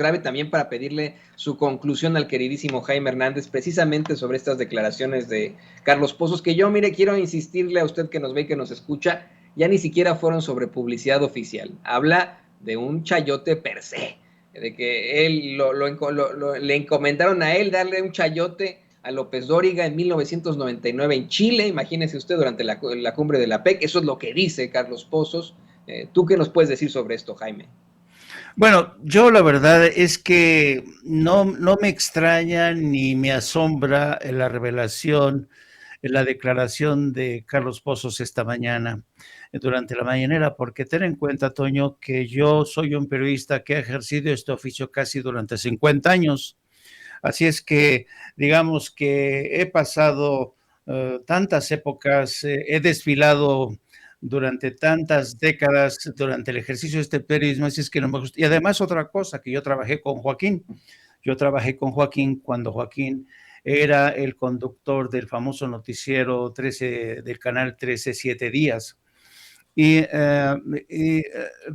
grave también para pedirle su conclusión al queridísimo Jaime Hernández, precisamente sobre estas declaraciones de Carlos Pozos, que yo, mire, quiero insistirle a usted que nos ve y que nos escucha, ya ni siquiera fueron sobre publicidad oficial. Habla de un chayote per se, de que él le encomendaron a él darle un chayote a López Dóriga en 1999 en Chile, imagínese usted, durante la cumbre de la PEC. Eso es lo que dice Carlos Pozos. ¿Tú qué nos puedes decir sobre esto, Jaime? Bueno, yo la verdad es que no me extraña ni me asombra la revelación, la declaración de Carlos Pozos esta mañana, durante la mañanera, porque ten en cuenta, Toño, que yo soy un periodista que ha ejercido este oficio casi durante 50 años. Así es que, digamos que he pasado tantas épocas, he desfilado durante tantas décadas durante el ejercicio de este periodismo, así es que no me gusta. Y además otra cosa, que yo trabajé con Joaquín. Yo trabajé con Joaquín cuando Joaquín era el conductor del famoso noticiero 13 del canal 13 7 días. Y,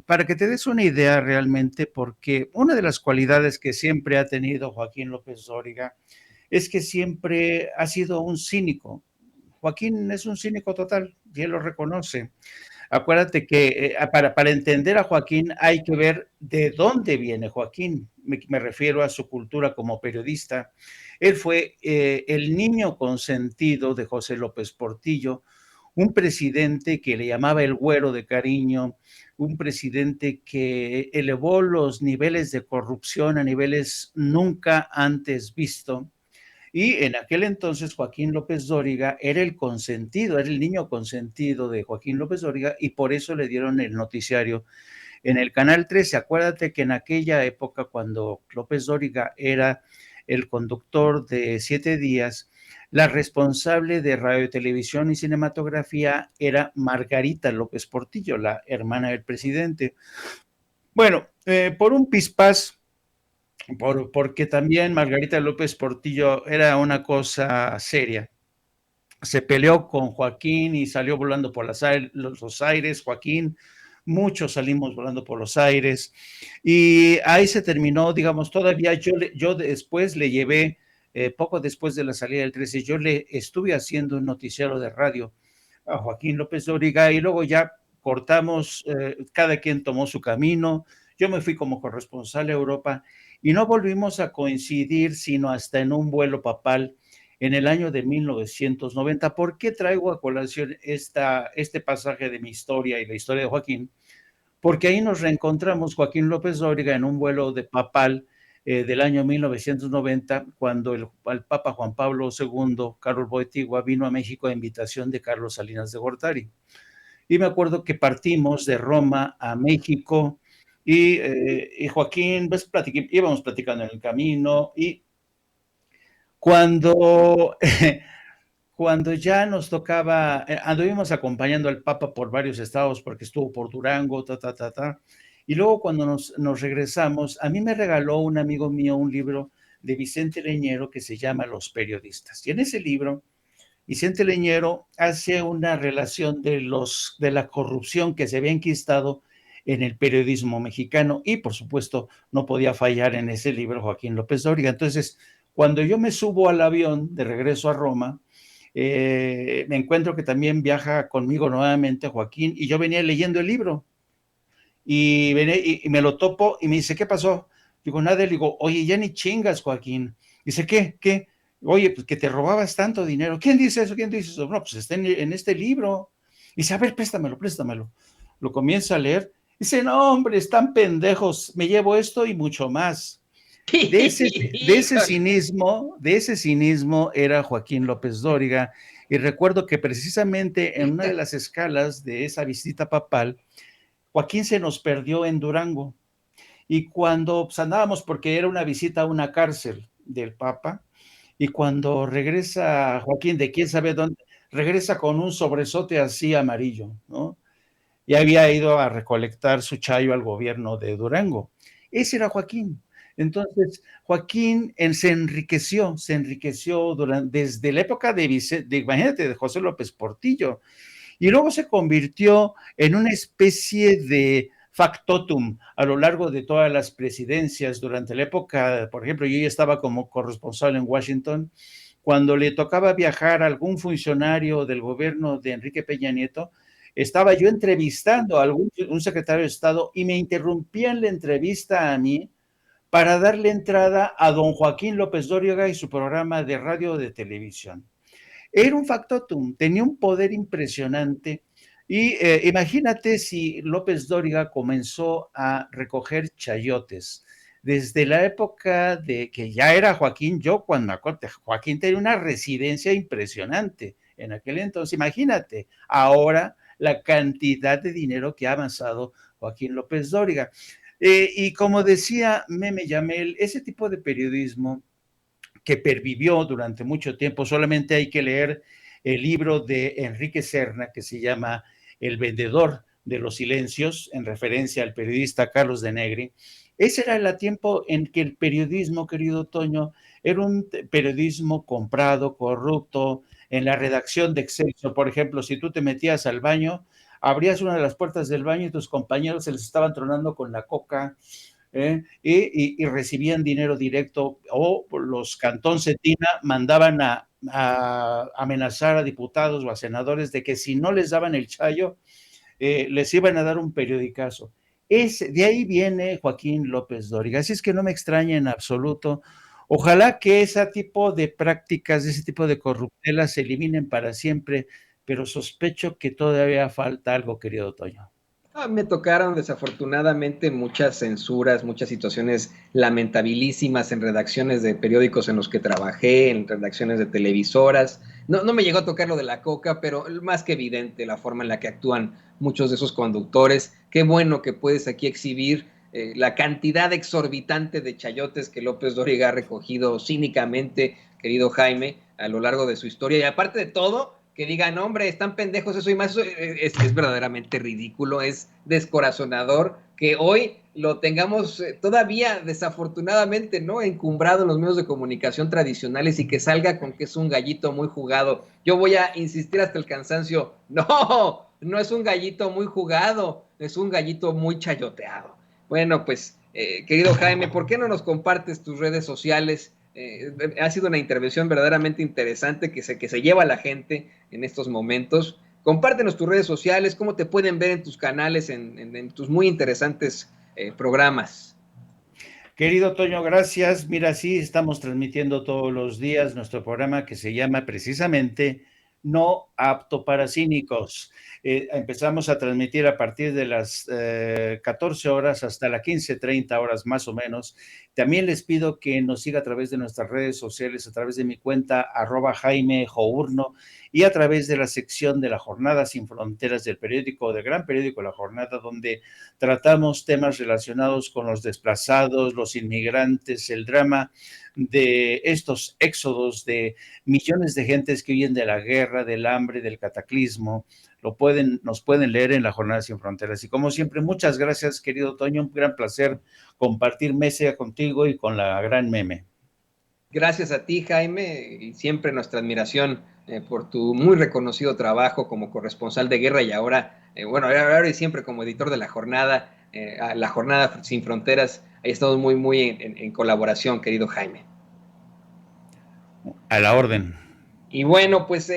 para que te des una idea realmente, porque una de las cualidades que siempre ha tenido Joaquín López Dóriga es que siempre ha sido un cínico. Joaquín es un cínico total, y él lo reconoce. Acuérdate que para entender a Joaquín hay que ver de dónde viene Joaquín. Me refiero a su cultura como periodista. Él fue el niño consentido de José López Portillo, un presidente que le llamaba el güero de cariño, un presidente que elevó los niveles de corrupción a niveles nunca antes visto. Y en aquel entonces Joaquín López Dóriga era el consentido, era el niño consentido de Joaquín López Dóriga, y por eso le dieron el noticiario en el Canal 13. Acuérdate que en aquella época, cuando López Dóriga era el conductor de 7 días, la responsable de radio, televisión y cinematografía era Margarita López Portillo, la hermana del presidente. Bueno, por un pispás, porque también Margarita López Portillo era una cosa seria. Se peleó con Joaquín y salió volando por los aires. Joaquín, muchos salimos volando por los aires. Y ahí se terminó, digamos, todavía yo después le llevé, poco después de la salida del 13, yo le estuve haciendo un noticiero de radio a Joaquín López Dóriga, y luego ya cortamos, cada quien tomó su camino. Yo me fui como corresponsal a Europa y no volvimos a coincidir sino hasta en un vuelo papal en el año de 1990. ¿Por qué traigo a colación este pasaje de mi historia y la historia de Joaquín? Porque ahí nos reencontramos Joaquín López Dóriga en un vuelo de papal del año 1990, cuando el Papa Juan Pablo II, Carlos Wojtyła, vino a México a invitación de Carlos Salinas de Gortari. Y me acuerdo que partimos de Roma a México, y Joaquín, pues, íbamos platicando en el camino, y cuando, cuando ya nos tocaba, anduvimos acompañando al Papa por varios estados, porque estuvo por Durango, y luego cuando nos regresamos, a mí me regaló un amigo mío un libro de Vicente Leñero que se llama Los Periodistas. Y en ese libro, Vicente Leñero hace una relación de la corrupción que se había enquistado en el periodismo mexicano, y por supuesto no podía fallar en ese libro Joaquín López Dóriga. Entonces, cuando yo me subo al avión de regreso a Roma, me encuentro que también viaja conmigo nuevamente Joaquín, y yo venía leyendo el libro, y me lo topo y me dice, ¿qué pasó? Digo, nada. Le digo, oye, ya ni chingas, Joaquín. Dice, ¿qué? Oye, pues que te robabas tanto dinero. ¿Quién dice eso? No, pues está en este libro. Dice, a ver, préstamelo. Lo comienza a leer. Dice, no, hombre, están pendejos, me llevo esto y mucho más. De ese cinismo era Joaquín López Dóriga. Y recuerdo que precisamente en una de las escalas de esa visita papal, Joaquín se nos perdió en Durango. Y cuando pues, andábamos, porque era una visita a una cárcel del Papa, y cuando regresa Joaquín de quién sabe dónde, regresa con un sobresote así amarillo, ¿no? Y había ido a recolectar su chayo al gobierno de Durango. Ese era Joaquín. Entonces, Joaquín se enriqueció desde la época imagínate, de José López Portillo, y luego se convirtió en una especie de factotum a lo largo de todas las presidencias durante la época. Por ejemplo, yo ya estaba como corresponsal en Washington. Cuando le tocaba viajar a algún funcionario del gobierno de Enrique Peña Nieto, estaba yo entrevistando a un secretario de Estado y me interrumpían la entrevista a mí para darle entrada a don Joaquín López Dóriga y su programa de radio o de televisión. Era un factotum, tenía un poder impresionante. Y imagínate si López Dóriga comenzó a recoger chayotes. Desde la época de que ya era Joaquín, yo cuando me acuerdo, Joaquín tenía una residencia impresionante en aquel entonces. Imagínate, ahora la cantidad de dinero que ha avanzado Joaquín López Dóriga. Y como decía Meme Yamel, ese tipo de periodismo que pervivió durante mucho tiempo, solamente hay que leer el libro de Enrique Serna que se llama El vendedor de los silencios, en referencia al periodista Carlos de Negri. Ese era el tiempo en que el periodismo, querido Toño, era un periodismo comprado, corrupto. En la redacción de Excelsior, por ejemplo, si tú te metías al baño, abrías una de las puertas del baño y tus compañeros se les estaban tronando con la coca, y recibían dinero directo, o los Cantón Cetina mandaban a amenazar a diputados o a senadores de que si no les daban el chayo, les iban a dar un periodicazo. De ahí viene Joaquín López Dóriga, así es que no me extraña en absoluto. Ojalá que ese tipo de prácticas, ese tipo de corruptelas se eliminen para siempre, pero sospecho que todavía falta algo, querido Toño. Me tocaron desafortunadamente muchas censuras, muchas situaciones lamentabilísimas en redacciones de periódicos en los que trabajé, en redacciones de televisoras. No me llegó a tocar lo de la coca, pero más que evidente la forma en la que actúan muchos de esos conductores. Qué bueno que puedes aquí exhibir la cantidad exorbitante de chayotes que López Dóriga ha recogido cínicamente, querido Jaime, a lo largo de su historia. Y aparte de todo, que digan, hombre, están pendejos, eso y más, es verdaderamente ridículo, es descorazonador que hoy lo tengamos todavía, desafortunadamente, ¿no? Encumbrado en los medios de comunicación tradicionales y que salga con que es un gallito muy jugado. Yo voy a insistir hasta el cansancio, no es un gallito muy jugado, es un gallito muy chayoteado. Bueno, pues, querido Jaime, ¿por qué no nos compartes tus redes sociales? Ha sido una intervención verdaderamente interesante que se lleva a la gente en estos momentos. Compártenos tus redes sociales, cómo te pueden ver en tus canales, en tus muy interesantes programas. Querido Toño, gracias. Mira, sí, estamos transmitiendo todos los días nuestro programa que se llama precisamente No Apto para Cínicos. Empezamos a transmitir a partir de las 14 horas hasta las 15:30 horas más o menos. También les pido que nos siga a través de nuestras redes sociales, a través de mi cuenta @Jaime Journo y a través de la sección de la Jornada Sin Fronteras del periódico, del gran periódico La Jornada, donde tratamos temas relacionados con los desplazados, los inmigrantes, el drama de estos éxodos de millones de gentes que huyen de la guerra, del hambre, del cataclismo. Nos pueden leer en La Jornada Sin Fronteras. Y como siempre, muchas gracias, querido Toño. Un gran placer compartir mesa contigo y con la gran Meme. Gracias a ti, Jaime, y siempre nuestra admiración por tu muy reconocido trabajo como corresponsal de guerra y ahora, ahora y siempre como editor de La Jornada Sin Fronteras. Ahí estamos muy en colaboración, querido Jaime. A la orden. Y bueno, pues